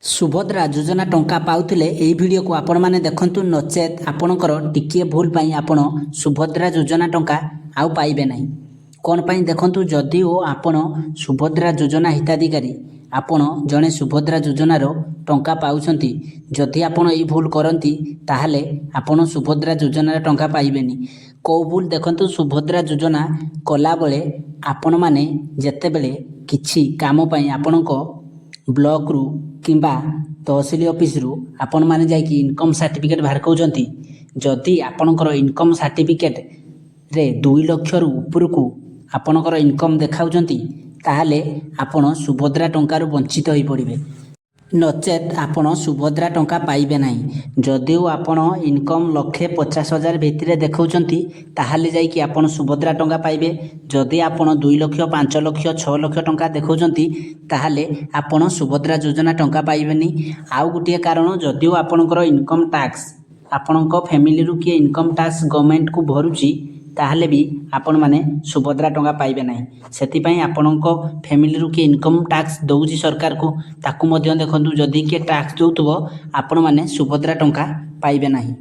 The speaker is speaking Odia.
ସୁଭଦ୍ରା ଯୋଜନା ଟଙ୍କା ପାଉଥିଲେ ଏହି ଭିଡ଼ିଓକୁ ଆପଣମାନେ ଦେଖନ୍ତୁ, ନଚେତ୍ ଆପଣଙ୍କର ଟିକିଏ ଭୁଲ ପାଇଁ ଆପଣ ସୁଭଦ୍ରା ଯୋଜନା ଟଙ୍କା ଆଉ ପାଇବେ ନାହିଁ। କ'ଣ ପାଇଁ ଦେଖନ୍ତୁ, ଯଦିଓ ଆପଣ ସୁଭଦ୍ରା ଯୋଜନା ହିତାଧିକାରୀ, ଆପଣ ଜଣେ ସୁଭଦ୍ରା ଯୋଜନାର ଟଙ୍କା ପାଉଛନ୍ତି, ଯଦି ଆପଣ ଏହି ଭୁଲ କରନ୍ତି ତାହେଲେ ଆପଣ ସୁଭଦ୍ରା ଯୋଜନାର ଟଙ୍କା ପାଇବେନି। କେଉଁ ଭୁଲ ଦେଖନ୍ତୁ, ସୁଭଦ୍ରା ଯୋଜନା କଲାବେଳେ ଆପଣମାନେ ଯେତେବେଳେ କିଛି କାମ ପାଇଁ ଆପଣଙ୍କ ବ୍ଲକରୁ କିମ୍ବା ତହସିଲ ଅଫିସରୁ ଆପଣମାନେ ଯାଇକି ଇନକମ୍ ସାର୍ଟିଫିକେଟ୍ ବାହାର କରୁଛନ୍ତି, ଯଦି ଆପଣଙ୍କର ଇନକମ୍ ସାର୍ଟିଫିକେଟ୍ରେ 2 ଲକ୍ଷରୁ ଉପରକୁ ଆପଣଙ୍କର ଇନକମ୍ ଦେଖାଉଛନ୍ତି, ତାହେଲେ ଆପଣ ସୁଭଦ୍ରା ଟଙ୍କାରୁ ବଞ୍ଚିତ ହୋଇପଡ଼ିବେ, ନଚେତ୍ ଆପଣ ସୁଭଦ୍ରା ଟଙ୍କା ପାଇବେ ନାହିଁ। ଯଦିଓ ଆପଣ ଇନକମ୍ 1,50,000 ଭିତରେ ଦେଖାଉଛନ୍ତି, ତାହେଲେ ଯାଇକି ଆପଣ ସୁଭଦ୍ରା ଟଙ୍କା ପାଇବେ। ଯଦି ଆପଣ 2 ଲକ୍ଷ, 5 ଲକ୍ଷ, 6 ଲକ୍ଷ ଟଙ୍କା ଦେଖାଉଛନ୍ତି, ତାହେଲେ ଆପଣ ସୁଭଦ୍ରା ଯୋଜନା ଟଙ୍କା ପାଇବେନି। ଆଉ ଗୋଟିଏ କାରଣ, ଯଦିଓ ଆପଣଙ୍କର ଇନକମ୍ ଟ୍ୟାକ୍ସ, ଆପଣଙ୍କ ଫ୍ୟାମିଲିରୁ କିଏ ଇନକମ୍ ଟ୍ୟାକ୍ସ ଗଭର୍ଣ୍ଣମେଣ୍ଟକୁ ଭରୁଛି, ତାହେଲେ ବି ଆପଣମାନେ ସୁଭଦ୍ରା ଟଙ୍କା ପାଇବେ ନାହିଁ। ସେଥିପାଇଁ ଆପଣଙ୍କ ଫ୍ୟାମିଲିରୁ କିଏ ଇନକମ୍ ଟ୍ୟାକ୍ସ ଦେଉଛି ସରକାରକୁ, ତାକୁ ମଧ୍ୟ ଦେଖନ୍ତୁ। ଯଦି କିଏ ଟ୍ୟାକ୍ସ ଦେଉଥିବ, ଆପଣମାନେ ସୁଭଦ୍ରା ଟଙ୍କା ପାଇବେ ନାହିଁ।